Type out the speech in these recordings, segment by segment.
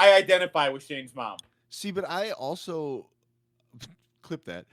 I identify with Shane's mom. See, but I also clip that.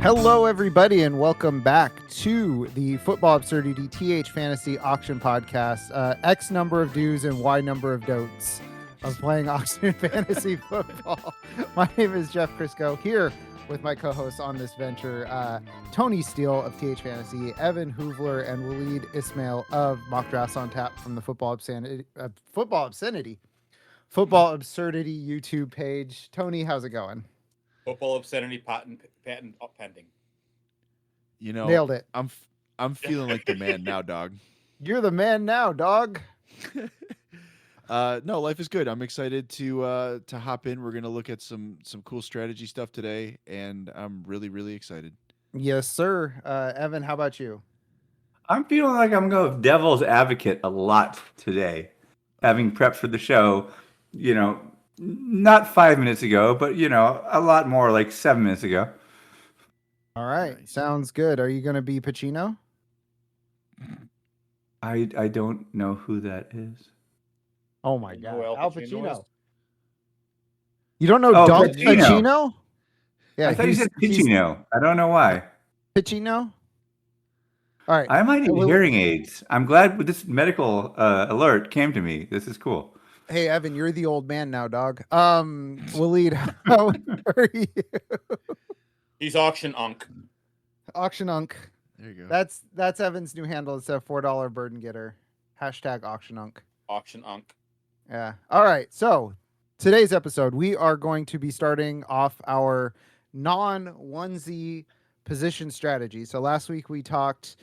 Hello, everybody, and welcome back to the Football Absurdity THfantaC Auction Podcast. X number of do's and Y number of don'ts of playing auction fantasy football. My name is Jeff Krisko, here with my co-hosts on this venture, Tony Steele of THfantaC, Evan Hoovler, and Waleed Ismail of Mock Drafts on Tap from the Football Absurdity YouTube page. Tony, how's it going? Football Absurdity patent pending. You know, Nailed it. I'm feeling like the man now, dog. You're the man now, dog. No, life is good. I'm excited to hop in. We're gonna look at some cool strategy stuff today, and I'm really excited. Yes, sir. Evan, how about you? I'm feeling like I'm going devil's advocate a lot today, having prepped for the show. Not 5 minutes ago, but a lot more, like 7 minutes ago. All right, sounds good. Are you going to be Pacino? I don't know who that is. Oh my God, Al Pacino. Is? You don't know Don Pacino? Yeah, I thought you said Pacino. I don't know why. Pacino. All right, I might need hearing aids. I'm glad this medical alert came to me. This is cool. Hey, Evan, you're the old man now, dog. Waleed, how are you? He's Auction Unk. Auction Unk. There you go. That's Evan's new handle. It's a $4 burden getter. # Auction Unk. Auction Unk. Yeah. All right. So today's episode, we are going to be starting off our non-onesie position strategy. So last week we talked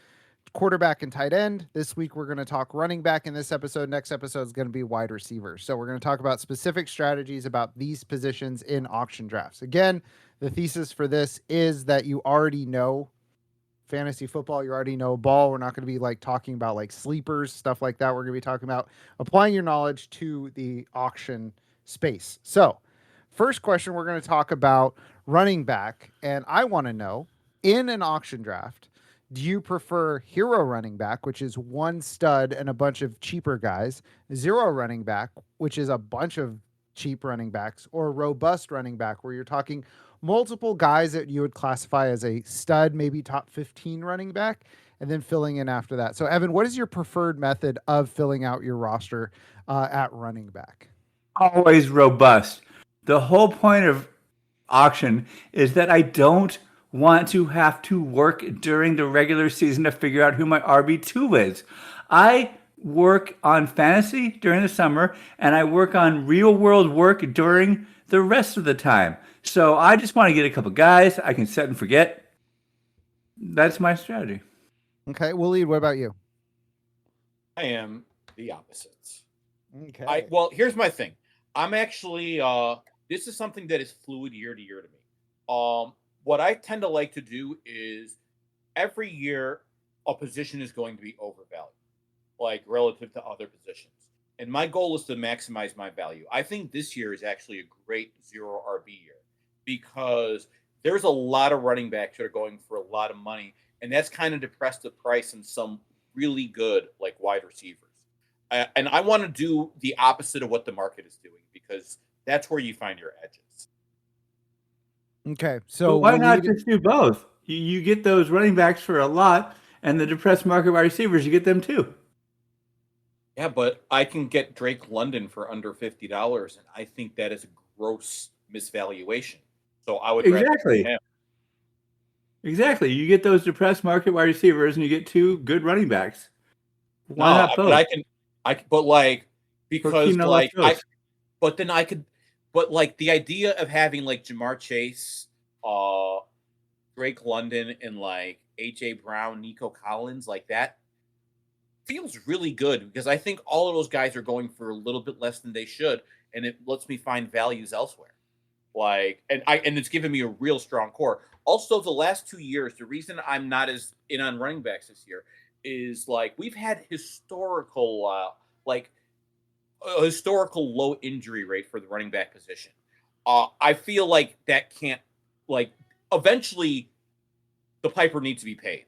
quarterback and tight end. This week we're going to talk running back in this episode. Next episode is going to be wide receiver. So we're going to talk about specific strategies about these positions in auction drafts. Again, the thesis for this is that you already know fantasy football. You already know ball. We're not going to be like talking about like sleepers, stuff like that. We're going to be talking about applying your knowledge to the auction space. So first question, we're going to talk about running back. And I want to know, in an auction draft, do you prefer hero running back, which is one stud and a bunch of cheaper guys, zero running back, which is a bunch of cheap running backs, or robust running back, where you're talking multiple guys that you would classify as a stud, maybe top 15 running back, and then filling in after that? So, Evan, what is your preferred method of filling out your roster at running back? Always robust. The whole point of auction is that I don't want to have to work during the regular season to figure out who my RB2 is. I work on fantasy during the summer, and I work on real world work during the rest of the time. So I just want to get a couple guys I can set and forget. That's my strategy. Okay. Waleed, what about you? I am the opposites. Okay. Well, here's my thing. I'm actually, this is something that is fluid year to year to me. What I tend to like to do is every year a position is going to be overvalued, like relative to other positions. And my goal is to maximize my value. I think this year is actually a great zero RB year because there's a lot of running backs that are going for a lot of money. And that's kind of depressed the price in some really good like wide receivers. And I want to do the opposite of what the market is doing because that's where you find your edges. Okay, so why not just do both? You get those running backs for a lot, and the depressed market wide receivers, you get them too. Yeah, but I can get Drake London for under $50, and I think that is a gross misvaluation. So I would exactly. Him. Exactly. You get those depressed market wide receivers, and you get two good running backs. Why not both? But like the idea of having like Jamar Chase, Drake London, and like AJ Brown, Nico Collins, like that feels really good because I think all of those guys are going for a little bit less than they should, and it lets me find values elsewhere. Like, and it's given me a real strong core. Also, the last 2 years, the reason I'm not as in on running backs this year is like we've had historical low injury rate for the running back position. I feel like that can't, like, eventually the piper needs to be paid.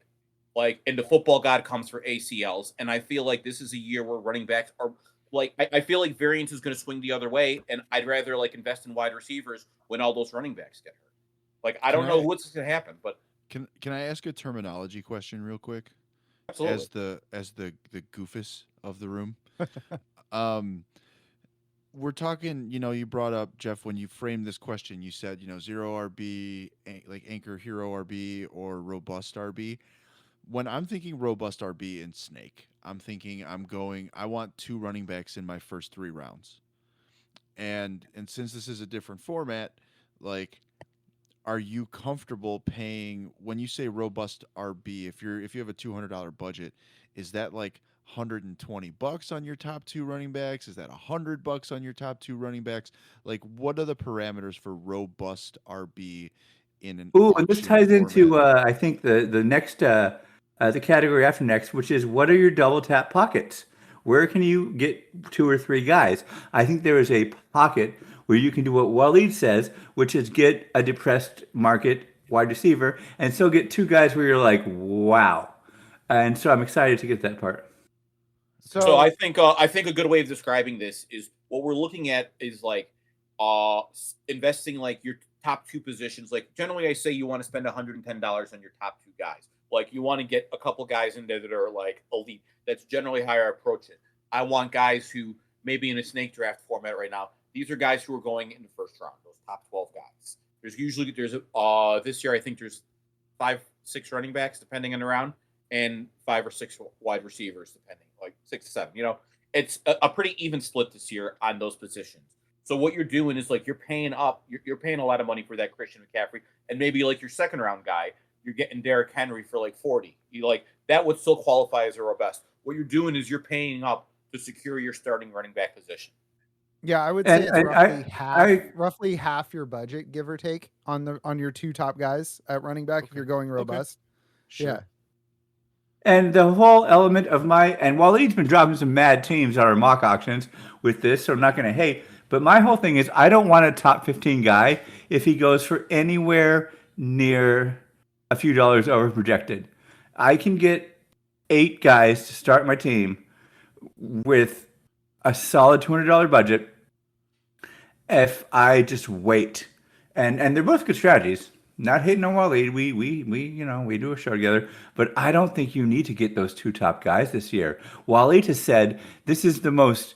Like, and the football god comes for ACLs. And I feel like this is a year where running backs are, like, I feel like variance is going to swing the other way. And I'd rather, like, invest in wide receivers when all those running backs get hurt. Like, I don't know what's going to happen, but. Can I ask a terminology question real quick? Absolutely. As the goofus of the room. We're talking, you brought up, Jeff, when you framed this question, you said, zero RB, like anchor hero RB or robust RB. When I'm thinking robust RB in Snake, I'm thinking I want 2 running backs in my first 3 rounds. And since this is a different format, like, are you comfortable paying, when you say robust RB, if you have a $200 budget, is that like $120 on your top 2 running backs? Is that $100 on your top 2 running backs? Like, what are the parameters for robust RB in an and this auction ties format? into I think the next the category after next, which is what are your double tap pockets? Where can you get 2 or 3 guys? I think there is a pocket where you can do what Waleed says, which is get a depressed market wide receiver and still get 2 guys where you're like, wow. And so I'm excited to get that part. So I think a good way of describing this is what we're looking at is like investing like your top 2 positions. Like, generally, I say you want to spend $110 on your top 2 guys. Like, you want to get a couple guys in there that are like elite. That's generally how I approach it. I want guys who maybe in a snake draft format right now. These are guys who are going in the first round. Those top 12 guys. There's this year I think there's 5-6 running backs depending on the round, and 5 or 6 wide receivers depending, like 6 to 7. It's a pretty even split this year on those positions. So what you're doing is like you're paying up. You're paying a lot of money for that Christian McCaffrey, and maybe like your second round guy, you're getting Derrick Henry for like 40. You like that would still qualify as a robust. What you're doing is you're paying up to secure your starting running back position. Yeah, I would say it's roughly half your budget, give or take, on your 2 top guys at running back if you're going robust. Sure. Yeah. And the whole element of and Waleed's been dropping some mad teams on our mock auctions with this, so I'm not going to hate. But my whole thing is I don't want a top 15 guy if he goes for anywhere near a few dollars over projected. I can get 8 guys to start my team with a solid $200 budget if I just wait. And they're both good strategies. Not hating on Waleed. We do a show together, but I don't think you need to get those 2 top guys this year. Waleed has said this is the most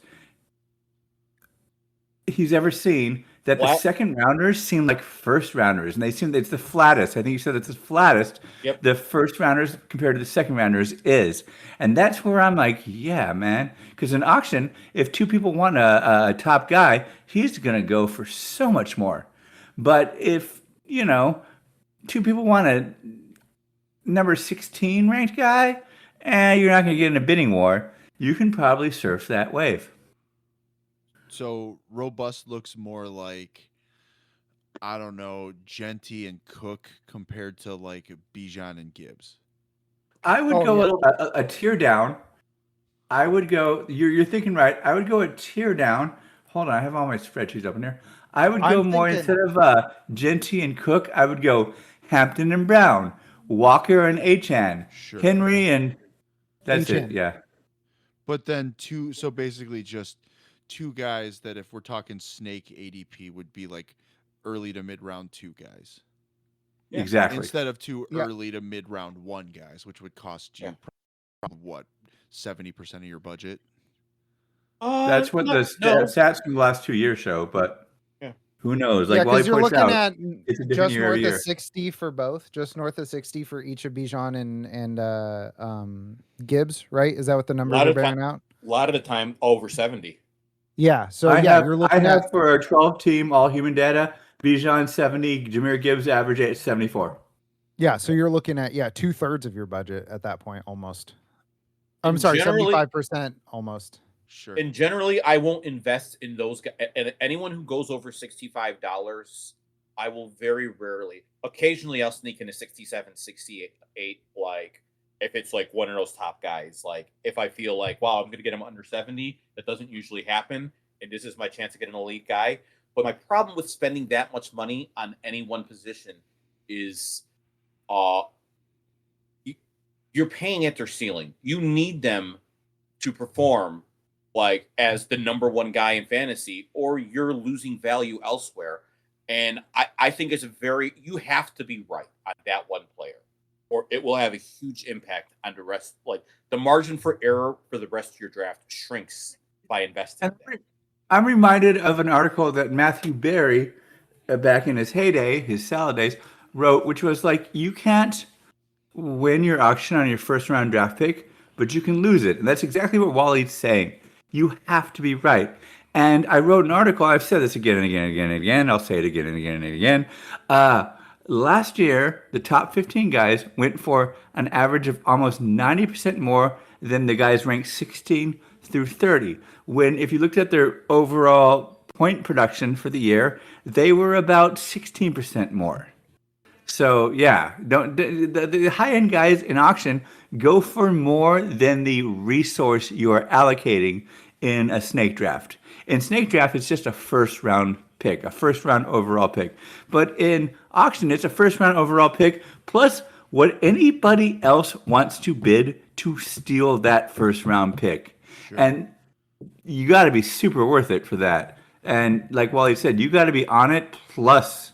he's ever seen, that the second rounders seem like first rounders, and it's the flattest. I think you said it's the flattest. Yep. The first rounders compared to the second rounders is, and that's where I'm like, yeah, man. Because in auction, if 2 people want a top guy, he's gonna go for so much more. But if 2 people want a number 16 ranked guy, and you're not gonna get in a bidding war, you can probably surf that wave. So robust looks more like, I don't know, Genty and Cook compared to like Bijan and Gibbs. I would go a tier down. I would go. You're thinking right. I would go a tier down. Hold on, I have all my spreadsheets up in here. I would go more instead of Genty and Cook. I would go Hampton and Brown, Walker and Achan, Sure. Henry and that's Achan. it. Yeah. But then 2, so basically just 2 guys that if we're talking snake ADP would be like early to mid round 2 guys. Yeah. Exactly. Instead of 2 early to mid round 1 guys, which would cost you probably, what, 70% of your budget? That's what the stats from the last 2 years show, but who knows? Like, because you're looking at it's a different just year north every year. of 60 for both, just north of 60 for each of Bijan and Gibbs, right? Is that what the numbers are bearing out? A lot of the time over 70. Yeah. So you're looking at for a 12 team all human data, Bijan 70, Jahmyr Gibbs average at 74. Yeah, so you're looking at 2/3 of your budget at that point almost. I'm sorry, 75% almost. Sure. And generally, I won't invest in those guys. And anyone who goes over $65, I will very rarely. Occasionally, I'll sneak in a 67, 68, like if it's like one of those top guys. Like if I feel like, wow, I'm going to get him under 70, that doesn't usually happen. And this is my chance to get an elite guy. But my problem with spending that much money on any one position is you're paying at their ceiling. You need them to perform like as the number one guy in fantasy, or you're losing value elsewhere. And I think you have to be right on that one player, or it will have a huge impact on the rest. Like the margin for error for the rest of your draft shrinks by investing. I'm reminded of an article that Matthew Berry, back in his heyday, his salad days, wrote, which was like, you can't win your auction on your first round draft pick, but you can lose it. And that's exactly what Waleed's saying. You have to be right. And I wrote an article. I've said this again and again and again and again. I'll say it again and again and again. Last year, the top 15 guys went for an average of almost 90% more than the guys ranked 16 through 30. When, if you looked at their overall point production for the year, they were about 16% more. So yeah, the high-end guys in auction go for more than the resource you are allocating in a snake draft. In snake draft, it's just a first-round pick, a first-round overall pick. But in auction, it's a first-round overall pick plus what anybody else wants to bid to steal that first-round pick. Sure. And you got to be super worth it for that. And like Waleed said, you got to be on it plus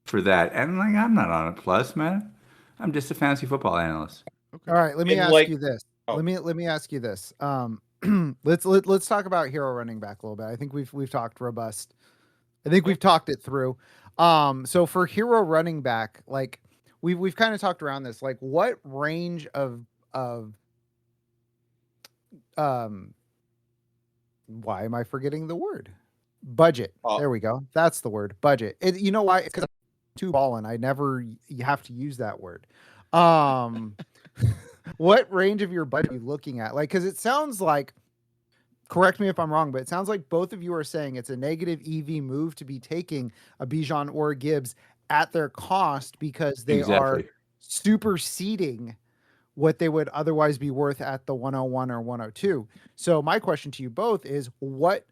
for that. And like, I'm not on it plus, man. I'm just a fantasy football analyst. Okay. All right, let me ask you this. Let me ask you this. Let's talk about hero running back a little bit. I think we've talked robust. I think we've talked it through. So for hero running back, like we've kind of talked around this. Like, what range of why am I forgetting the word? Budget. There we go. That's the word. Budget. You know why? Because I'm too balling. You have to use that word. What range of your budget are you looking at? Like, because it sounds like, correct me if I'm wrong, but it sounds like both of you are saying it's a negative EV move to be taking a Bijan or a Gibbs at their cost because they are superseding what they would otherwise be worth at the 101 or 102. So my question to you both is, what,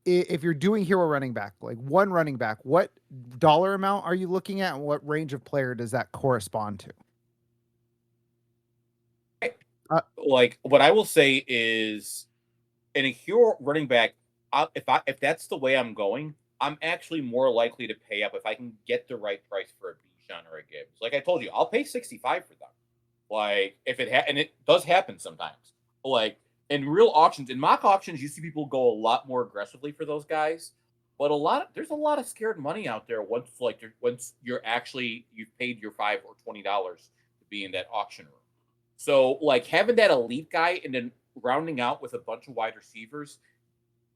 if you're doing hero running back, like one running back, what dollar amount are you looking at, and what range of player does that correspond to? Like, what I will say is, in a hero running back, if that's the way I'm going, I'm actually more likely to pay up if I can get the right price for a Bijan or a Gibbs. Like I told you, I'll pay 65 for them. Like if and it does happen sometimes. Like in real auctions, in mock auctions, you see people go a lot more aggressively for those guys. But there's a lot of scared money out there once you've paid your $5 or $20 to be in that auction room. So like having that elite guy and then rounding out with a bunch of wide receivers,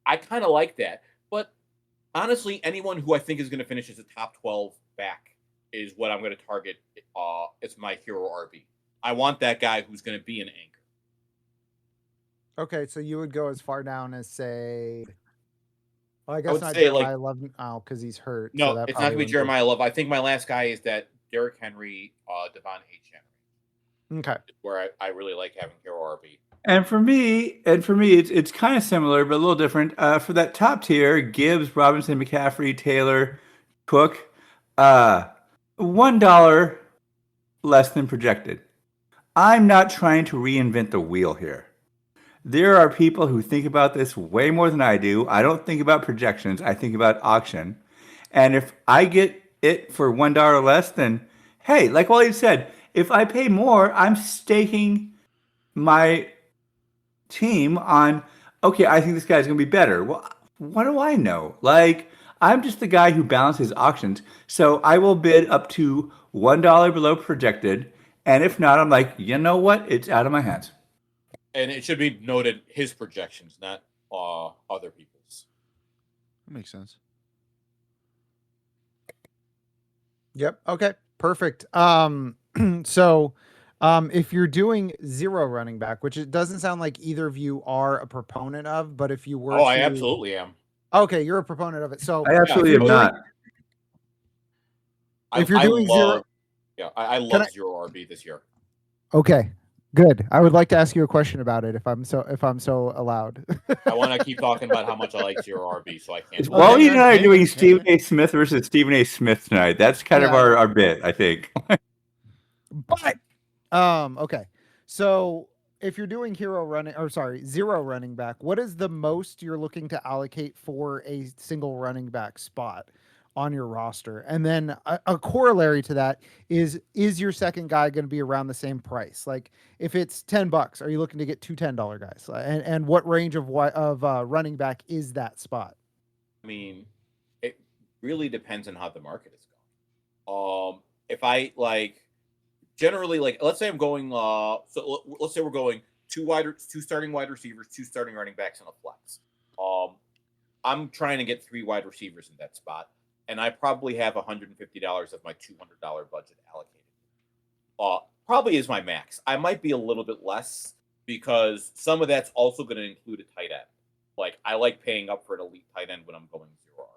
I kind of like that. But honestly, anyone who I think is going to finish as a top 12 back is what I'm going to target as my hero RB. I want that guy who's going to be an anchor. Okay, so you would go as far down as say, well, I guess I would not say Jeremiah Love because he's hurt. No, so it's not going to be Jeremiah Love. I think my last guy is that Derrick Henry, Devon Henry. Okay, where I really like having hero RB. And for me, it's kind of similar, but a little different. For that top tier, Gibbs, Robinson, McCaffrey, Taylor, Cook, $1 less than projected. I'm not trying to reinvent the wheel here. There are people who think about this way more than I do. I don't think about projections. I think about auction. And if I get it for $1 less, then hey, like Waleed said, if I pay more, I'm staking my team on, okay, I think this guy's going to be better. Well, what do I know? Like, I'm just the guy who balances auctions. So I will bid up to $1 below projected. And if not, I'm like, you know what? It's out of my hands. And it should be noted, his projections, not other people's. That makes sense. Yep. Okay. Perfect. So if you're doing zero running back, which it doesn't sound like either of you are a proponent of, but if you were I absolutely am. Okay, you're a proponent of it. So I absolutely am not. If you're doing zero, I love zero RB this year. Okay. Good. I would like to ask you a question about it if I'm so allowed. I want to keep talking about how much I like zero RB, so I can't. It's Waleed and I are hang doing on, Stephen hang A. Smith versus Stephen A. Smith tonight. That's kind of Yeah. our bit, I think. But okay. So if you're doing zero running back, what is the most you're looking to allocate for a single running back spot on your roster? And then a corollary to that is your second guy going to be around the same price? Like if it's $10, are you looking to get two $10 guys? And what range of running back is that spot? I mean, it really depends on how the market is going. If I generally let's say I'm going let's say we're going two starting wide receivers, two starting running backs, and a flex. I'm trying to get 3 wide receivers in that spot, and I probably have $150 of my $200 budget allocated. Probably is my max. I might be a little bit less because some of that's also going to include a tight end. Like I like paying up for an elite tight end when I'm going zero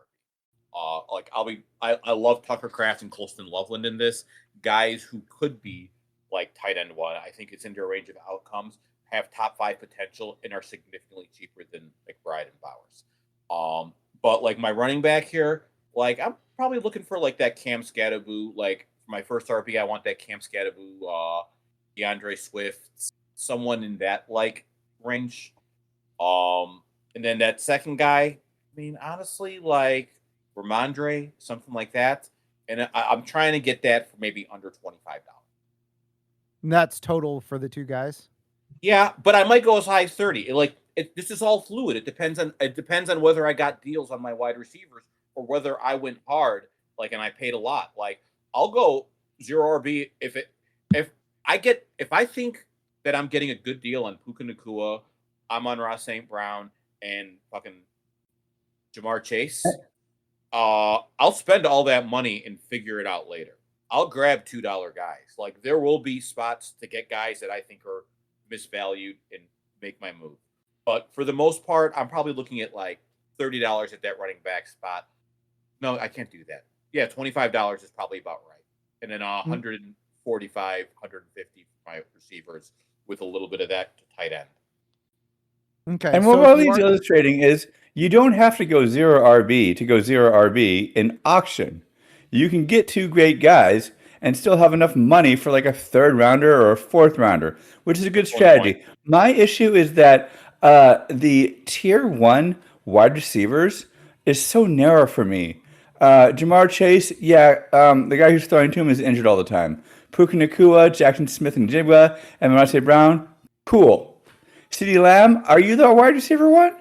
RB. I love Tucker Kraft and Colston Loveland in this. Guys who could be like tight end one. I think it's in their range of outcomes, have top 5 potential, and are significantly cheaper than McBride and Bowers. But like my running back here, like I'm probably looking for like that Cam Scatterboo. Like for my first RB, I want that Cam Scatterboo, DeAndre Swift, someone in that like range. And then that second guy, I mean, honestly, like Ramondre, something like that. And I'm trying to get that for maybe under $25. And that's total for the two guys. Yeah, but I might go as high as 30. This is all fluid. It depends on whether I got deals on my wide receivers or whether I went hard, and I paid a lot. Like I'll go zero RB if I think that I'm getting a good deal on Puka Nacua, Amon-Ra St. Brown, and fucking Jamar Chase. I'll spend all that money and figure it out later. I'll grab $2 guys. Like there will be spots to get guys that I think are misvalued and make my move. But for the most part, I'm probably looking at like $30 at that running back spot. No, I can't do that. Yeah, $25 is probably about right. And then 145, 150 for my receivers with a little bit of that to tight end. Okay. And what Waleed's illustrating is you don't have to go zero RB to go zero RB in auction. You can get 2 great guys and still have enough money for like a 3rd rounder or a 4th rounder, which is a good strategy. My issue is that the tier 1 wide receivers is so narrow for me. Jamar Chase, the guy who's throwing to him is injured all the time. Puka Nacua, Jackson Smith and Jigba, and Monte Brown, cool. CeeDee Lamb, are you the wide receiver one?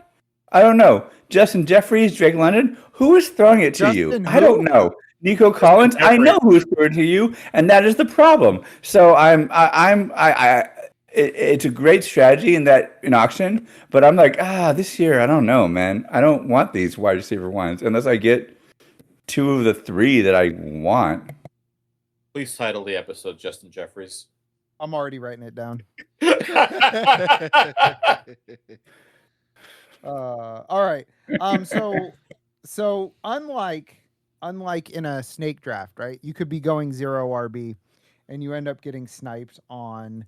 I don't know. Justin Jeffries, Drake London, who is throwing it to you? I don't know. Nico Collins, I know who's throwing it to you, and that is the problem. So it's a great strategy in auction, but I'm like, this year, I don't know, man. I don't want these wide receiver ones unless I get 2 of the 3 that I want. Please title the episode Justin Jeffries. I'm already writing it down. All right. So unlike in a snake draft, right? You could be going zero RB and you end up getting sniped on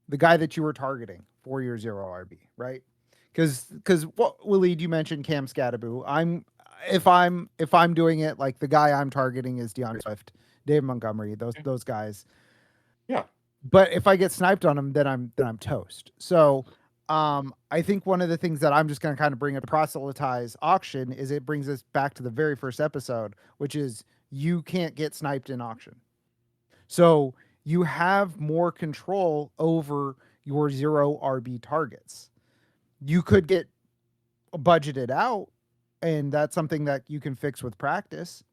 the guy that you were targeting for your zero RB, right? Because Waleed, you mentioned Cam Scatterboo. If I'm doing it, like the guy I'm targeting is DeAndre Swift, David Montgomery, those guys. Yeah. But if I get sniped on them, then I'm toast. So I think one of the things that I'm just going to kind of bring up to proselytize auction is it brings us back to the very first episode, which is you can't get sniped in auction. So you have more control over your zero RB targets. You could get budgeted out, and that's something that you can fix with practice.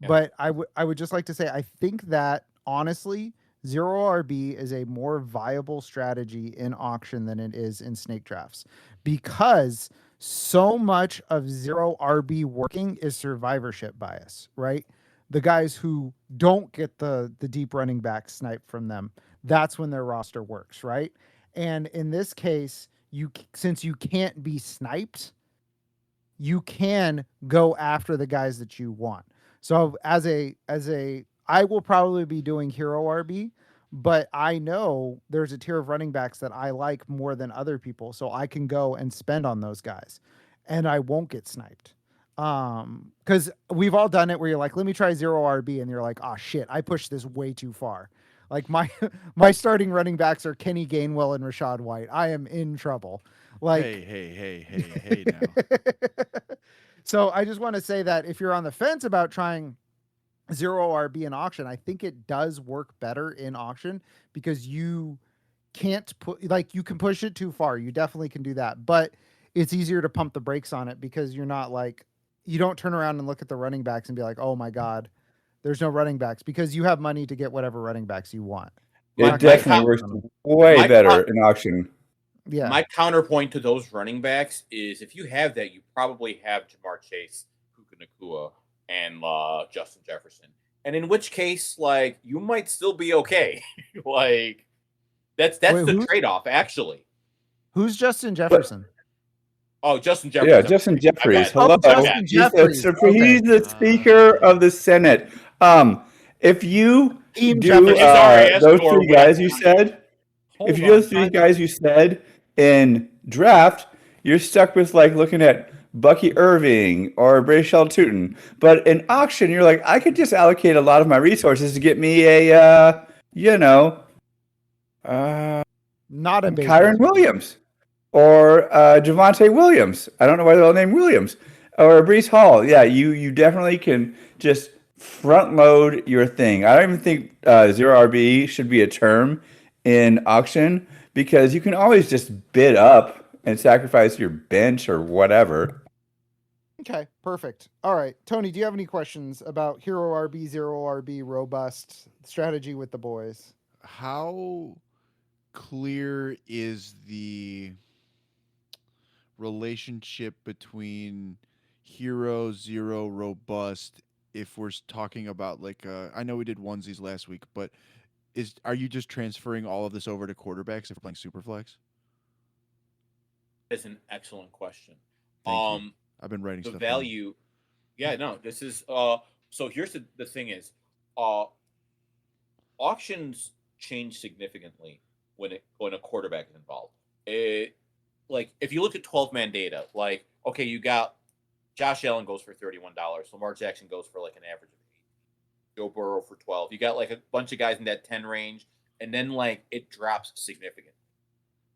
Yeah. But I would just like to say, I think that honestly, zero RB is a more viable strategy in auction than it is in snake drafts, because so much of zero RB working is survivorship bias, right? The guys who don't get the deep running back snipe from them, that's when their roster works, right? And in this case, since you can't be sniped, you can go after the guys that you want. So I will probably be doing hero RB, but I know there's a tier of running backs that I like more than other people, so I can go and spend on those guys, and I won't get sniped. Because we've all done it where you're like, let me try 0 RB, and you're like, oh shit, I pushed this way too far. Like my my starting running backs are Kenny Gainwell and Rashad White. I am in trouble. Like, hey now. So I just want to say that if you're on the fence about trying 0 RB in auction, I think it does work better in auction because you can't put, like, you can push it too far. You definitely can do that, but it's easier to pump the brakes on it because you're not like, you don't turn around and look at the running backs and be like, oh my God, there's no running backs, because you have money to get whatever running backs you want. It definitely works way better in auction. Yeah. My counterpoint to those running backs is if you have that, you probably have Jamar Chase, Puka Nacua, and Justin Jefferson. And in which case, like, you might still be okay. Like, that's the trade-off, actually. Who's Justin Jefferson? Justin Jeffries. Yeah, Justin Jeffries. Hello. Justin Jeffries. He's the Speaker of the Senate. If you do those three guys you said, in draft, you're stuck with like looking at Bucky Irving or Brayshell Tootin. But in auction, you're like, I could just allocate a lot of my resources to get me a, not a Kyron Williams. Or Javonte Williams. I don't know why they're all named Williams. Or Breece Hall. Yeah, you definitely can just front load your thing. I don't even think 0 RB should be a term in auction because you can always just bid up and sacrifice your bench or whatever. Okay, perfect. All right. Tony, do you have any questions about Hero RB, 0 RB, robust strategy with the boys? How clear is the relationship between hero, 0, robust, if we're talking about like I know we did onesies last week, but are you just transferring all of this over to quarterbacks if we're playing Superflex? That's an excellent question. Thank you. I've been writing the stuff value down. Yeah, no, this is so here's the thing is auctions change significantly when a quarterback is involved. Like, if you look at 12-man data, like, okay, you got Josh Allen goes for $31. Lamar Jackson goes for like an average of 8. Joe Burrow for 12. You got like a bunch of guys in that 10 range, and then like it drops significantly.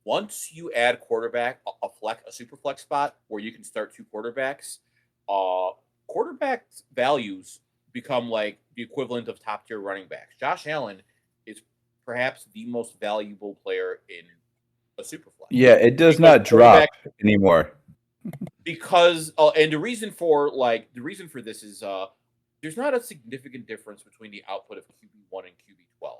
Once you add quarterback, a super flex spot where you can start 2 quarterbacks, quarterback values become like the equivalent of top tier running backs. Josh Allen is perhaps the most valuable player in a super flex. Yeah, it does not drop anymore. Because and the reason for this is there's not a significant difference between the output of QB1 and QB12.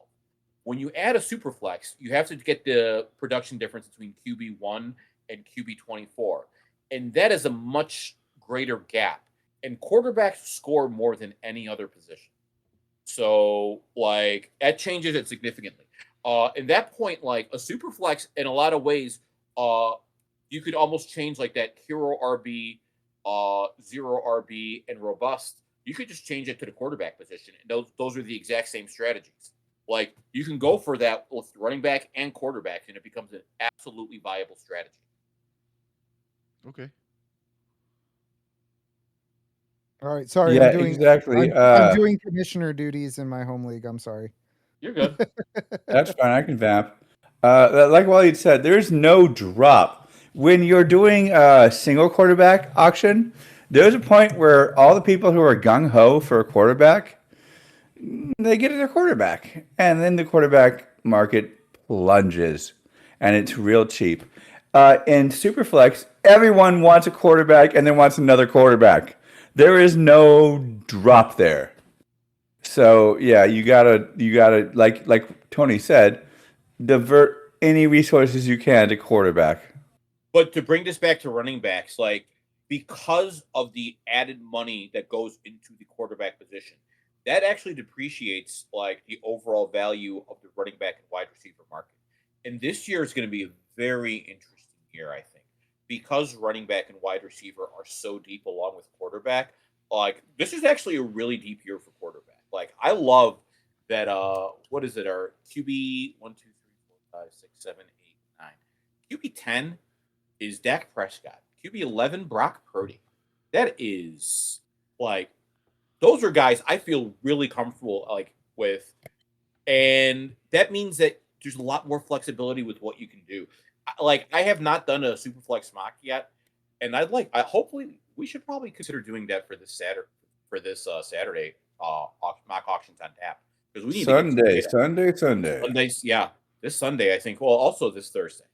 When you add a super flex, you have to get the production difference between QB1 and QB24. And that is a much greater gap. And quarterbacks score more than any other position. So like that changes it significantly. In that point, like a super flex, in a lot of ways, you could almost change like that hero RB, 0 RB, and robust. You could just change it to the quarterback position, and those are the exact same strategies. Like you can go for that with running back and quarterback, and it becomes an absolutely viable strategy. Okay. All right. Sorry. Yeah, I'm doing, exactly. I'm doing commissioner duties in my home league. I'm sorry. You're good. That's fine. I can vamp. Like Waleed said, there's no drop. When you're doing a single quarterback auction, there's a point where all the people who are gung-ho for a quarterback, they get their quarterback. And then the quarterback market plunges, and it's real cheap. In Superflex, everyone wants a quarterback and then wants another quarterback. There is no drop there. So yeah, you gotta like Tony said, divert any resources you can to quarterback. But to bring this back to running backs, like because of the added money that goes into the quarterback position, that actually depreciates like the overall value of the running back and wide receiver market. And this year is going to be a very interesting year, I think, because running back and wide receiver are so deep along with quarterback. Like this is actually a really deep year for quarterback. Like I love that what is it? Our QB 1, 2, 3, 4, 5, 6, 7, 8, 9. QB 10 is Dak Prescott. QB 11, Brock Purdy. That is like, those are guys I feel really comfortable with, and that means that there's a lot more flexibility with what you can do. I have not done a super flex mock yet, and hopefully we should probably consider doing that for this Saturday mock auctions on tap, because we need Sundays. Yeah, this Sunday I think. Well, also this Thursday.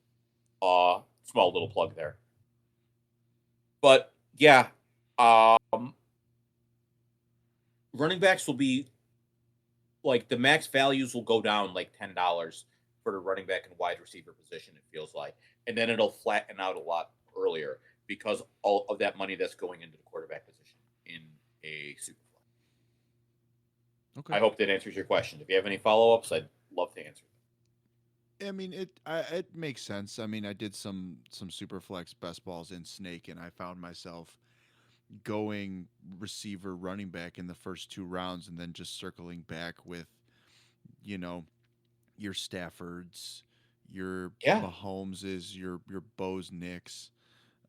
Small little plug there. But yeah, running backs will be the max values will go down like $10 for the running back and wide receiver position, it feels like. And then it'll flatten out a lot earlier because all of that money that's going into the quarterback position in a super flex. Okay. I hope that answers your question. If you have any follow-ups, I'd love to answer them. I mean, it makes sense. I mean, I did some super flex best balls in Snake, and I found myself going receiver, running back in the first 2 rounds, and then just circling back with, your Staffords, your Mahomeses, your Bo's Nicks,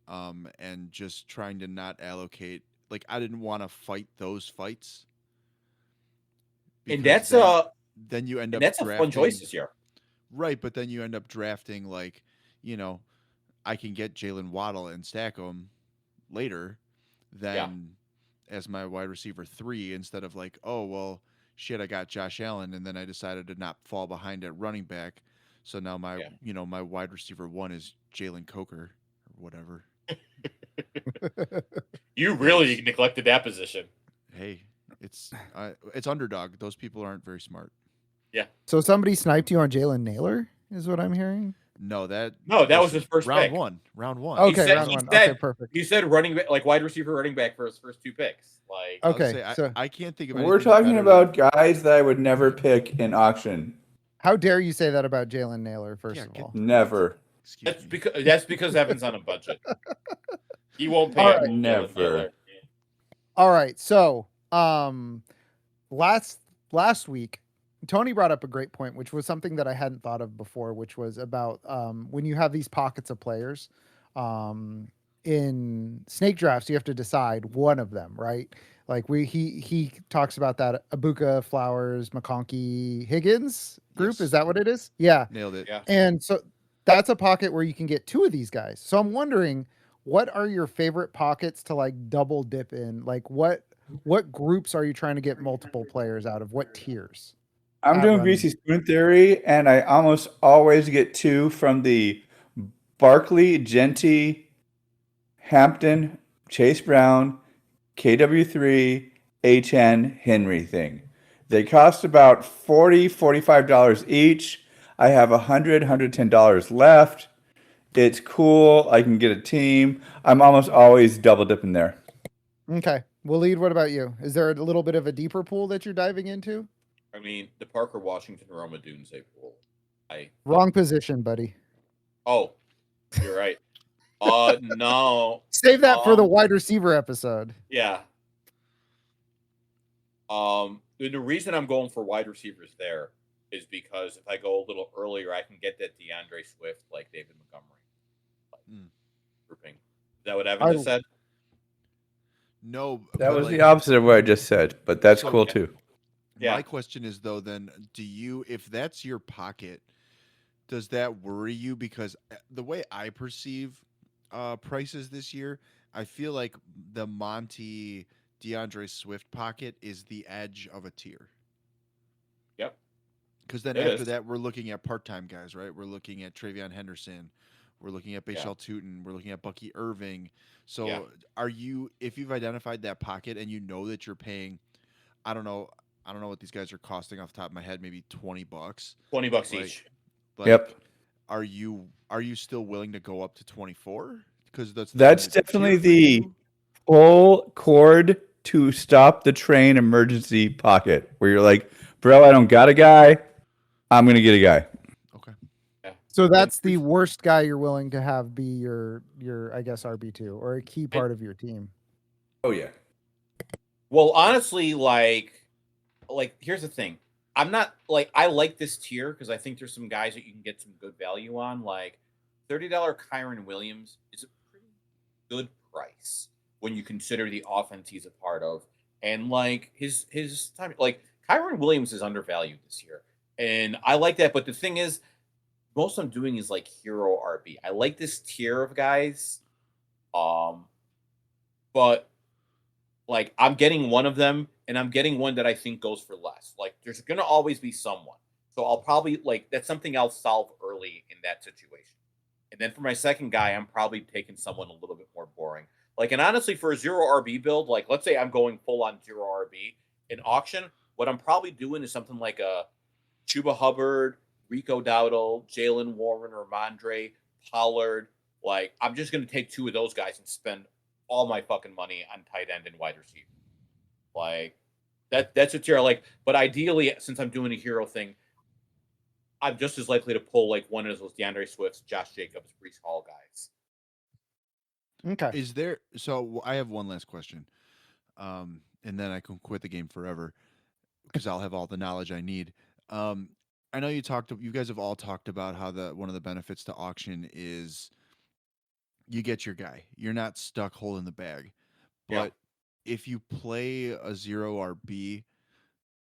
and just trying to not allocate. I didn't want to fight those fights. And that's then you end up that's drafting, a fun choice this year. Right, but then you end up drafting I can get Jalen Waddle and stack him later than as my wide receiver 3 instead of oh, well, shit, I got Josh Allen, and then I decided to not fall behind at running back. So now my my wide receiver 1 is Jalen Coker or whatever. You really neglected that position. Hey, it's underdog. Those people aren't very smart. Yeah. So somebody sniped you on Jalen Naylor, is what I'm hearing? No, that was his first round pick. Round one. Okay, round one. Okay, perfect. He said running back, wide receiver, running back for his first 2 picks. Okay, I can't think of. We're talking about guys that I would never pick in auction. How dare you say that about Jalen Naylor? First of all, never. That's because Evan's on a budget. He won't pay. Right. Never. All right. So, last week, Tony brought up a great point, which was something that I hadn't thought of before, which was about when you have these pockets of players in snake drafts, you have to decide one of them, right? He talks about that Ibuka, Flowers, McConkey, Higgins group. Yes. Is that what it is? Yeah. Nailed it. Yeah. And so that's a pocket where you can get 2 of these guys. So I'm wondering, what are your favorite pockets to double dip in? What groups are you trying to get multiple players out of? What tiers? I'm doing Greasy Spoon Theory, and I almost always get 2 from the Barkley, Genty, Hampton, Chase Brown, KW3, HN, Henry thing. They cost about $40, $45 each. I have $100, $110 left. It's cool. I can get a team. I'm almost always double dipping there. Okay. Waleed, what about you? Is there a little bit of a deeper pool that you're diving into? I mean, the Parker Washington Roma Doomsday pool. Wrong position, buddy. Oh, you're right. No. Save that for the wide receiver episode. Yeah. The reason I'm going for wide receivers there is because if I go a little earlier, I can get that DeAndre Swift like David Montgomery grouping. Is that what Evan just said? No, that was the opposite of what I just said, but that's cool too. Yeah. My question is though, then if that's your pocket, does that worry you? Because the way I perceive prices this year, I feel like the Monty DeAndre Swift pocket is the edge of a tier. Yep. Because then after that, we're looking at part-time guys, right? We're looking at Travion Henderson. We're looking at Bashal Tutin. We're looking at Bucky Irving. So if you've identified that pocket and you know that you're paying, I don't know what these guys are costing off the top of my head, maybe $20. $20 each. Yep. Are you still willing to go up to 24? Because that's definitely the full cord to stop the train emergency pocket where you're like, bro, I don't got a guy. I'm going to get a guy. Okay. Yeah. So that's the worst guy you're willing to have be your I guess RB2 or a key part of your team. Oh yeah. Well, honestly, like here's the thing. I'm not like I like this tier because I think there's some guys that you can get some good value on. Like $30 Kyron Williams is a pretty good price when you consider the offense he's a part of, and like his time. Like Kyron Williams is undervalued this year, and I like that. But the thing is, most I'm doing is like hero RB. I like this tier of guys, but like I'm getting one of them, and I'm getting one that I think goes for less. Like there's going to always be someone, so I'll probably like that's something I'll solve early in that situation. And then for my second guy, I'm probably taking someone a little bit more boring. Like, and honestly, for a zero RB build, like let's say I'm going full on zero RB in auction, what I'm probably doing is something like a Chuba Hubbard, Rico Dowdle, Jalen Warren, or Ramondre, Pollard. Like, I'm just going to take two of those guys and spend all my fucking money on tight end and wide receiver. Like, that's a tier I like. But ideally, since I'm doing a hero thing, I'm just as likely to pull like one of those DeAndre Swifts, Josh Jacobs, Breece Hall guys. Okay. Is there? So I have one last question, and then I can quit the game forever because I'll have all the knowledge I need. I know you guys have all talked about how one of the benefits to auction is you get your guy. You're not stuck holding the bag. But if you play a zero RB,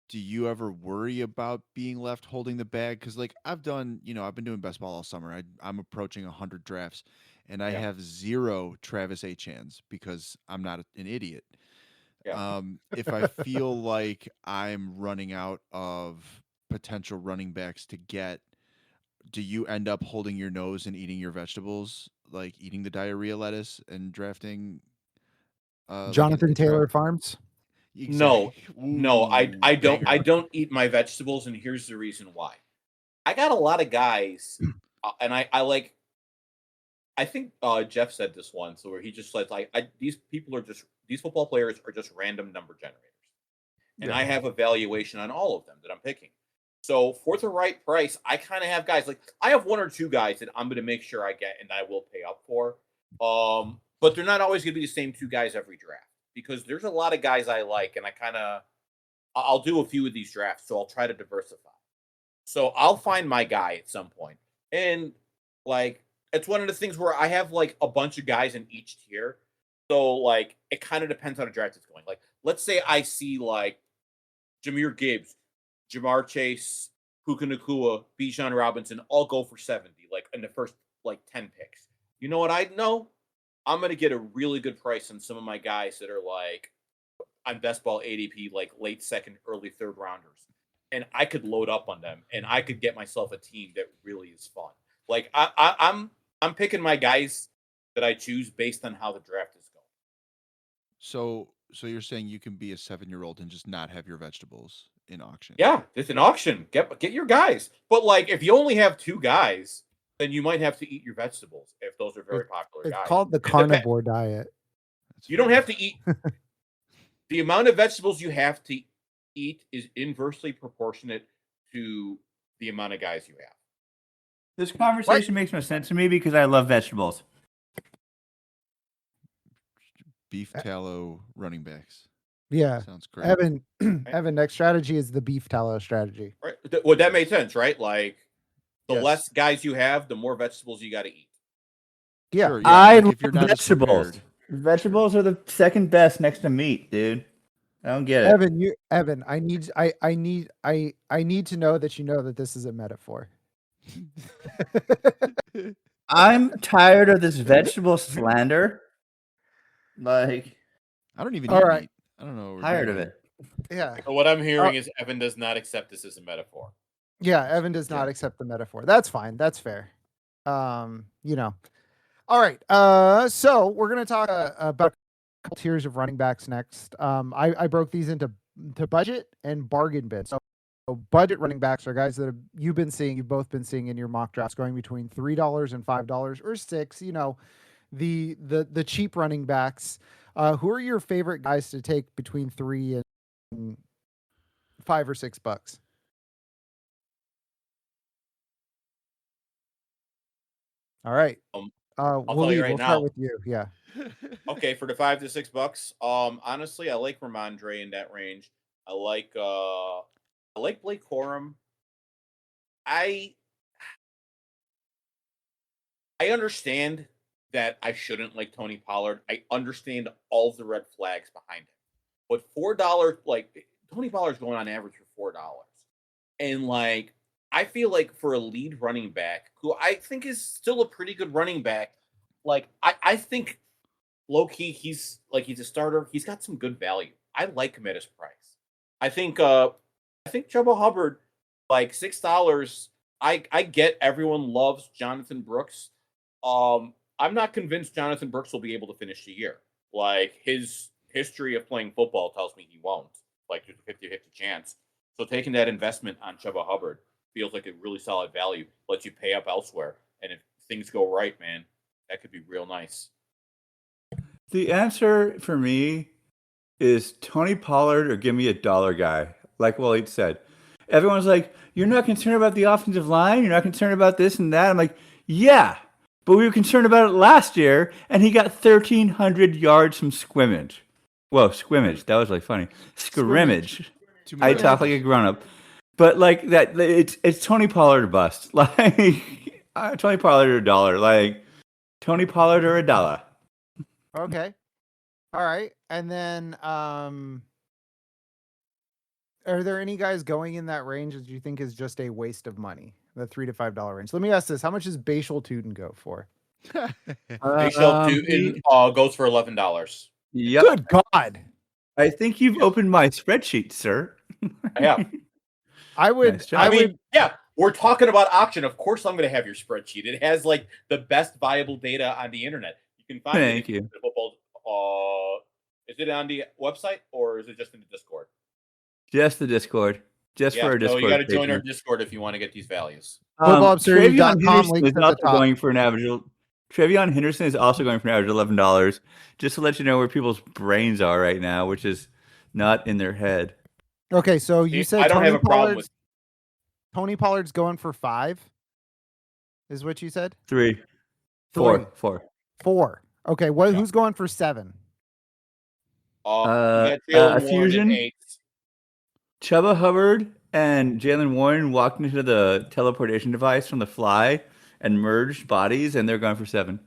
do you ever worry about being left holding the bag? Because like I've been doing best ball all summer. I'm approaching 100 drafts, and I have 0 Travis Achans because I'm not an idiot. Yeah. If I feel like I'm running out of potential running backs to get, do you end up holding your nose and eating your vegetables, like eating the diarrhea lettuce and drafting? Jonathan Taylor Farms. No, I don't. banger. I don't eat my vegetables, and here's the reason why. I got a lot of guys, and I like. I think Jeff said this once, where he just said like, these football players are just random number generators, and I have a valuation on all of them that I'm picking. So for the right price, I kind of have guys like I have 1 or 2 guys that I'm going to make sure I get and I will pay up for. But they're not always going to be the same 2 guys every draft because there's a lot of guys I like, and I'll do a few of these drafts, so I'll try to diversify. So I'll find my guy at some point, and like it's one of the things where I have like a bunch of guys in each tier. So like it kind of depends on the draft it's going. Like let's say I see like Jahmyr Gibbs, Jamar Chase, Puka Nacua, Bijan Robinson all go for 70, like in the first like 10 picks. You know what I know? I'm going to get a really good price on some of my guys that are like on best ball ADP, like late second, early third rounders. And I could load up on them and I could get myself a team that really is fun. Like I'm picking my guys that I choose based on how the draft is going. So you're saying you can be a 7-year-old and just not have your vegetables in auction? Yeah, it's an auction. Get your guys. But like if you only have 2 guys, then you might have to eat your vegetables if those are very popular guys. It's called the carnivore diet. You don't have to eat. The amount of vegetables you have to eat is inversely proportionate to the amount of guys you have. This conversation makes no sense to me because I love vegetables. Beef tallow running backs. Yeah. Sounds great. Evan, next strategy is the beef tallow strategy. Right. Well, that made sense, right? Like the Yes. less guys you have, the more vegetables you got to eat. Yeah. Sure, I like, love if you're not as vegetables. prepared. Vegetables are the second best next to meat, dude. I don't get it. Evan, I need to know that you know that this is a metaphor. I'm tired of this vegetable slander. Like, I don't even All eat right. meat. I don't know. What we're tired doing of here. it. Yeah. So what I'm hearing is Evan does not accept this as a metaphor. Yeah, Evan does not accept the metaphor. That's fine. That's fair. All right. So we're gonna talk about a couple tiers of running backs next. I broke these into budget and bargain bin. So budget running backs are guys that you've both been seeing in your mock drafts, going between $3 and $5 or $6. You know, the cheap running backs. Who are your favorite guys to take between $3 and $5 or $6? All right. I'll tell Waleed, you right we'll now. start with you. Yeah. Okay, for the $5 to $6. Honestly, I like Ramondre in that range. I like like Blake Corum. I understand that I shouldn't like Tony Pollard. I understand all the red flags behind it. But $4, like Tony Pollard's going on average for $4. And like I feel like for a lead running back, who I think is still a pretty good running back, like I think low key he's a starter. He's got some good value. I like him at his price. I think Chuba Hubbard, like $6. I get everyone loves Jonathan Brooks. I'm not convinced Jonathan Brooks will be able to finish the year. Like his history of playing football tells me he won't. Like there's a 50-50 chance. So taking that investment on Chuba Hubbard feels like a really solid value. Lets you pay up elsewhere. And if things go right, man, that could be real nice. The answer for me is Tony Pollard or give me a dollar guy. Like Waleed said. Everyone's like, you're not concerned about the offensive line? You're not concerned about this and that? I'm like, yeah. But we were concerned about it last year, and he got 1,300 yards from scrimmage. Whoa, scrimmage. That was like funny. Scrimmage. I talk like a grown-up. But like that, it's Tony Pollard or bust. Like, Tony Pollard or a dollar. Like, Tony Pollard or a dollar. Okay. All right. And then, are there any guys going in that range that you think is just a waste of money? The $3 to $5 range. Let me ask this: how much does Bashal Tootin go for? Bashal Tootin goes for $11. Yep. Good God! I think you've opened my spreadsheet, sir. Yeah. I would. Nice job. I would. Yeah. We're talking about auction. Of course, I'm going to have your spreadsheet. It has like the best viable data on the internet. You can find Thank it. you. Football. Is it on the website or is it just in the Discord? Just the Discord. Just for our Discord. So you got to join our Discord if you want to get these values. FootballAbsurdity.com THfantaC link is at the also top. going for an average. THfantaC Henderson is also going for an average of $11. Just to let you know where people's brains are right now, which is not in their head. Okay, so you said I don't have a problem with Tony Pollard's going for $5. Is what you said? 3, 4, 4. 4. Okay, who's going for 7? a fusion. Chuba Hubbard and Jalen Warren walked into the teleportation device from the fly and merged bodies, and they're going for 7.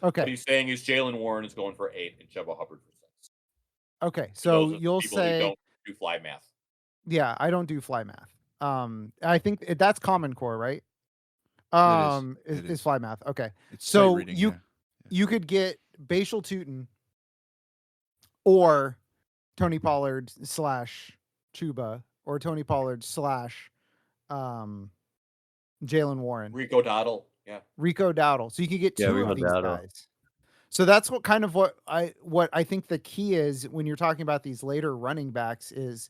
Okay. What he's saying is Jalen Warren is going for 8 and Chuba Hubbard for 6. Okay, so you'll people who say don't do fly math. Yeah, I don't do fly math. I think that's Common Core, right? It Is is. fly math. Okay. It's So sight reading, yeah. you could get Bashal Tootin or Tony Pollard / Chuba or Tony Pollard / Jalen Warren. Rico Dowdle. Yeah. Rico Dowdle. So you could get 2 Rico of these Dowdle. guys. So that's what I think the key is when you're talking about these later running backs is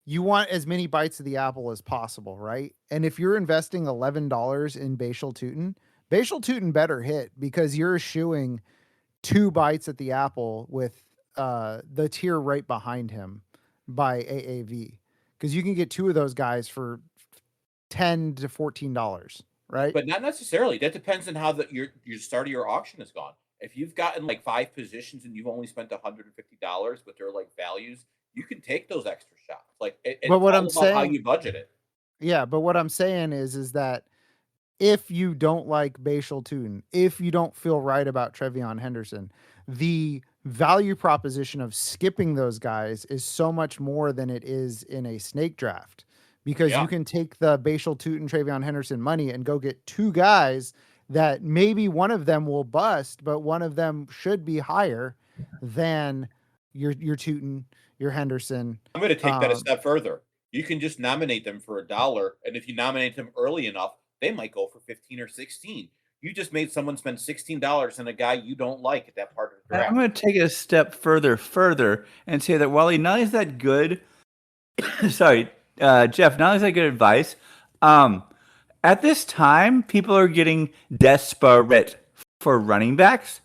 you want as many bites of the apple as possible, right? And if you're investing $11 in Bashal Tootin better hit because you're eschewing 2 bites at the apple with the tier right behind him by AAV. Because you can get 2 of those guys for $10 to $14, right? But not necessarily. That depends on how your start of your auction has gone. If you've gotten like 5 positions and you've only spent $150, but they're like values, you can take those extra shots. Like, but what I'm how saying, you budget it. Yeah, but what I'm saying is that if you don't like Bashal Tootin, if you don't feel right about THFan Henderson, the value proposition of skipping those guys is so much more than it is in a snake draft because you can take the Bashal Tootin, THFan Henderson money and go get 2 guys that maybe one of them will bust, but one of them should be higher than your Tootin, your Henderson. I'm going to take that a step further. You can just nominate them for $1, and if you nominate them early enough, they might go for 15 or 16. You just made someone spend $16 on a guy you don't like at that part of the draft. I'm going to take it a step further, and say that Wally, not only is that good, sorry, Jeff, not only is that good advice, at this time, people are getting desperate for running backs.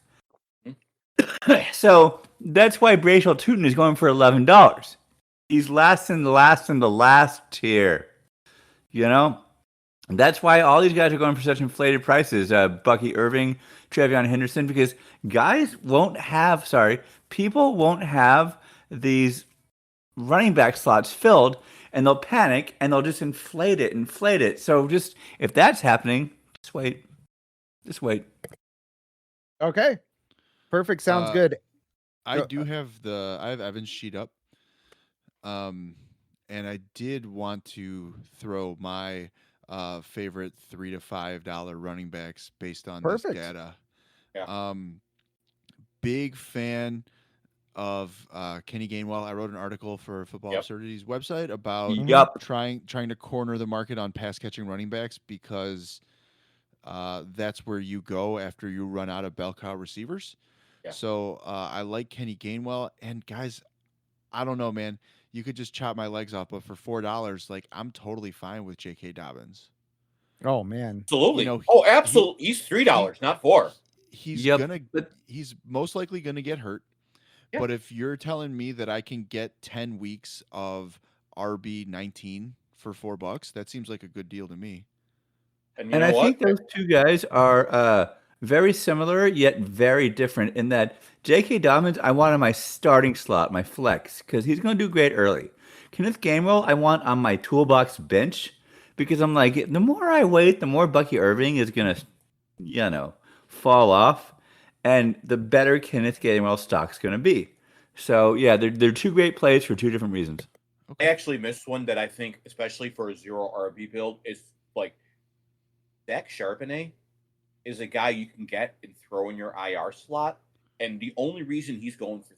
So that's why Bashal Tootin is going for $11. He's last in the last tier. You know? And that's why all these guys are going for such inflated prices. Bucky Irving, THFan Henderson, because people won't have these running back slots filled and they'll panic and they'll just inflate it. So just if that's happening, just wait. Just wait. Okay. Perfect. Sounds good. I do have I have Evan's sheet up. And I did want to throw my favorite $3 to $5 running backs based on Perfect. this data. Yeah. Big fan of Kenny Gainwell. I wrote an article for Football Absurdity's website about trying to corner the market on pass catching running backs because that's where you go after you run out of bell cow receivers. Yeah. So I like Kenny Gainwell, and guys, I don't know, man. You could just chop my legs off, but for $4, like I'm totally fine with J.K. Dobbins. Oh man, absolutely. You know, absolutely. He's $3, not $4. He's most likely gonna get hurt. Yeah. But if you're telling me that I can get 10 weeks of RB19 for $4, that seems like a good deal to me. And I think those two guys are very similar yet very different in that J.K. Dobbins, I want on my starting slot, my flex, because he's going to do great early. Kenneth Gainwell, I want on my toolbox bench because I'm like, the more I wait, the more Bucky Irving is going to, fall off, and the better Kenneth Gainwell stock's going to be. So, yeah, they're two great plays for two different reasons. I actually missed one that I think, especially for a 0 RB build, is like Zach Charbonnet is a guy you can get and throw in your IR slot. And the only reason he's going for $3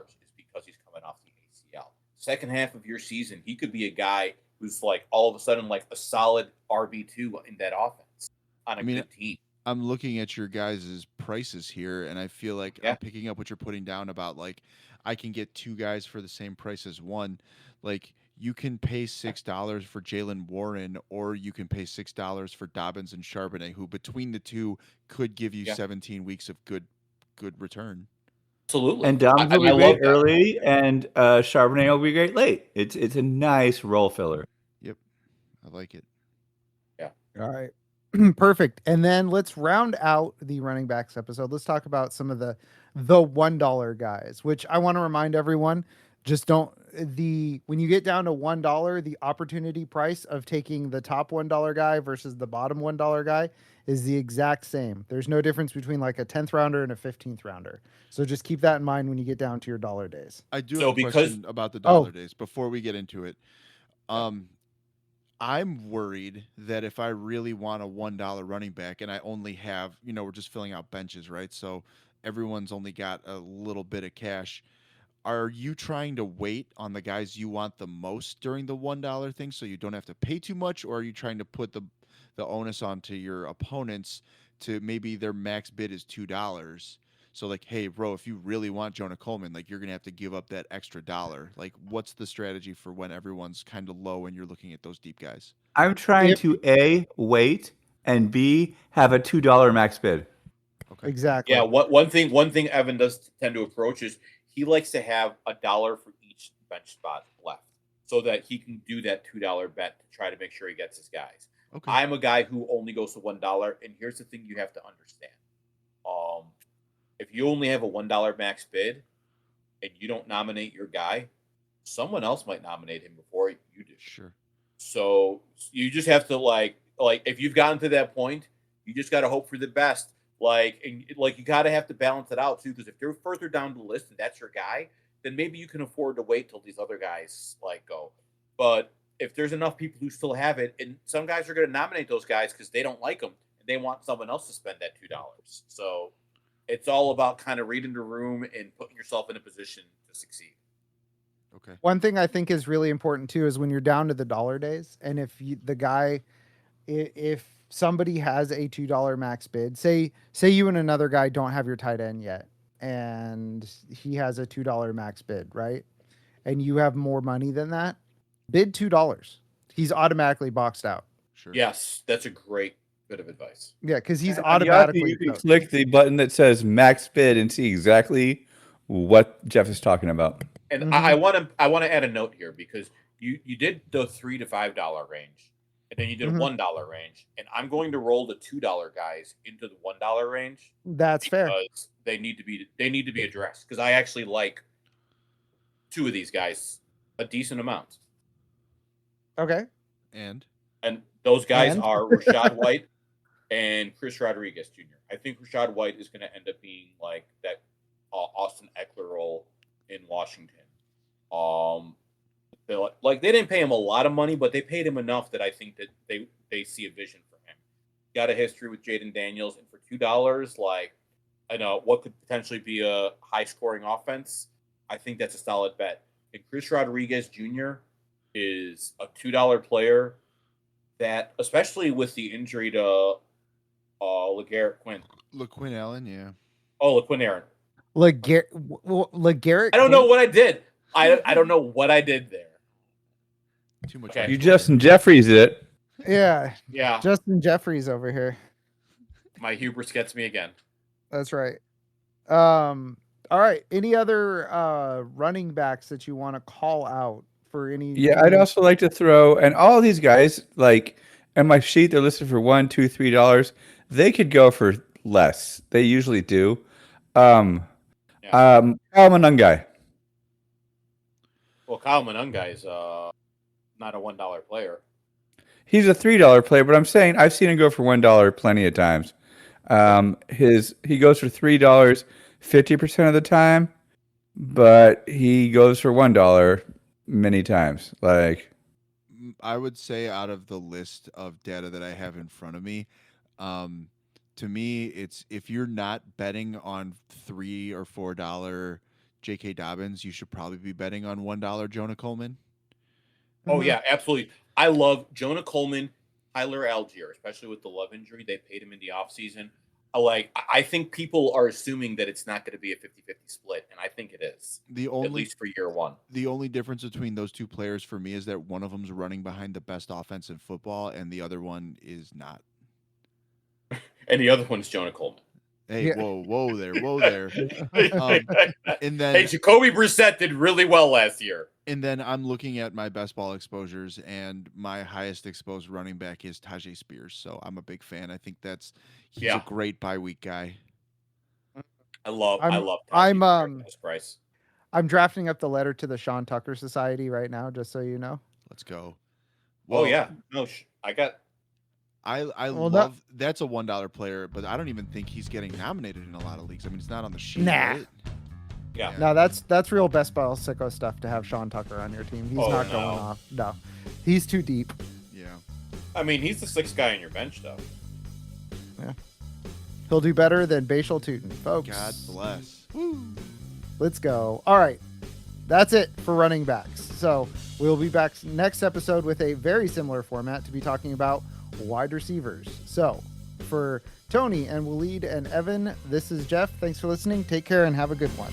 is because he's coming off the ACL. Second half of your season, he could be a guy who's like all of a sudden like a solid RB2 in that offense on a good team. I'm looking at your guys' prices here, and I feel like I'm picking up what you're putting down about like I can get two guys for the same price as one. Like you can pay $6 for Jalen Warren, or you can pay $6 for Dobbins and Charbonnet, who between the two could give you 17 weeks of good return. Absolutely. And Dobbins will be great early, and Charbonnet will be great late. It's a nice role filler. Yep, I like it. Yeah. All right. Perfect. And then let's round out the running backs episode. Let's talk about some of the $1 guys, which I want to remind everyone, just when you get down to $1, the opportunity price of taking the top $1 guy versus the bottom $1 guy is the exact same. There's no difference between like a 10th rounder and a 15th rounder. So just keep that in mind when you get down to your dollar days. I do have a question about the dollar days before we get into it. I'm worried that if I really want a $1 running back and I only have, we're just filling out benches, right? So everyone's only got a little bit of cash. Are you trying to wait on the guys you want the most during the $1 thing so you don't have to pay too much? Or are you trying to put the onus onto your opponents to maybe their max bid is $2? So like, hey, bro, if you really want Jonah Coleman, like you're going to have to give up that extra $1. Like what's the strategy for when everyone's kind of low and you're looking at those deep guys? I'm trying to A, wait, and B, have a $2 max bid. Okay. Exactly. Yeah. One thing Evan does tend to approach is he likes to have $1 for each bench spot left so that he can do that $2 bet to try to make sure he gets his guys. Okay. I'm a guy who only goes to $1. And here's the thing you have to understand. If you only have a $1 max bid and you don't nominate your guy, someone else might nominate him before you do. Sure. So you just have to like if you've gotten to that point, you just got to hope for the best. You got to have to balance it out too, because if they're further down the list and that's your guy, then maybe you can afford to wait till these other guys go. But if there's enough people who still have it, and some guys are going to nominate those guys because they don't like them and they want someone else to spend that $2. So it's all about kind of reading the room and putting yourself in a position to succeed. Okay. One thing I think is really important too is when you're down to the dollar days, and if somebody has a $2 max bid, say you and another guy don't have your tight end yet, and he has a $2 max bid, right? And you have more money than that, bid $2. He's automatically boxed out. Sure. Yes, that's a great bit of advice. Yeah, because he's automatically. You can click the button that says max bid and see exactly what Jeff is talking about. And I want to add a note here because you did the $3 to $5 range, and then you did a $1 range, and I'm going to roll the $2 guys into the $1 range. That's fair. Because they need to be addressed. Because I actually like two of these guys a decent amount. Okay. And those guys And? are Rashad White and Chris Rodriguez Jr. I think Rashad White is going to end up being like that Austin Eckler role in Washington. They didn't pay him a lot of money, but they paid him enough that I think that they see a vision for him. Got a history with Jaden Daniels, and for $2, like I know what could potentially be a high scoring offense. I think that's a solid bet. And Chris Rodriguez Jr. is a $2 player that, especially with the injury to LeGarrette Quinn. LaQuinn Allen, yeah. Oh, LeQuinn Aaron. LeGarrette. I don't know what I did. I don't know what I did there. Too much. Okay. You Justin Jeffries it. Yeah. Yeah, Justin Jeffries over here. my hubris gets me again. That's right. All right. Any other running backs that you want to call out for any? Yeah, I'd also like to throw, and all these guys, like in my sheet, they're listed for $1, $2, $3. They could go for less. They usually do. Kyle Monungai. Well, Kyle Monungai is not a $1 player. He's a $3 player, but I'm saying I've seen him go for $1 plenty of times. He goes for $3 50% of the time, but he goes for $1 many times. Like, I would say out of the list of data that I have in front of me, to me, it's if you're not betting on $3 or $4 J.K. Dobbins, you should probably be betting on $1 Jonah Coleman. Oh yeah, absolutely. I love Jonah Coleman, Tyler Algier, especially with the Love injury. They paid him in the offseason. I think people are assuming that it's not going to be a 50-50 split, and I think it is. At least for year one. The only difference between those two players for me is that one of them's running behind the best offense in football, and the other one is not. And the other one's Jonah Coleman. Hey, Yeah. whoa there. And then Hey, Jacoby Brissett did really well last year. And then I'm looking at my best ball exposures, and my highest exposed running back is Tajay Spears. So I'm a big fan. I think he's a great bye week guy. I love Price. I'm drafting up the letter to the Sean Tucker Society right now, just so you know. Let's go. Oh yeah, no, I love that's a $1 player, but I don't even think he's getting nominated in a lot of leagues. I mean, it's not on the sheet. Nah. Right? Yeah. No, that's real best ball sicko stuff to have Sean Tucker on your team. He's not going off. No, he's too deep. Yeah. I mean, he's the 6th guy on your bench, though. Yeah. He'll do better than Bashal Tootin, folks. God bless. Woo. Let's go. All right. That's it for running backs. So we'll be back next episode with a very similar format to be talking about wide receivers. So for Tony and Waleed and Evan, this is Jeff. Thanks for listening. Take care and have a good one.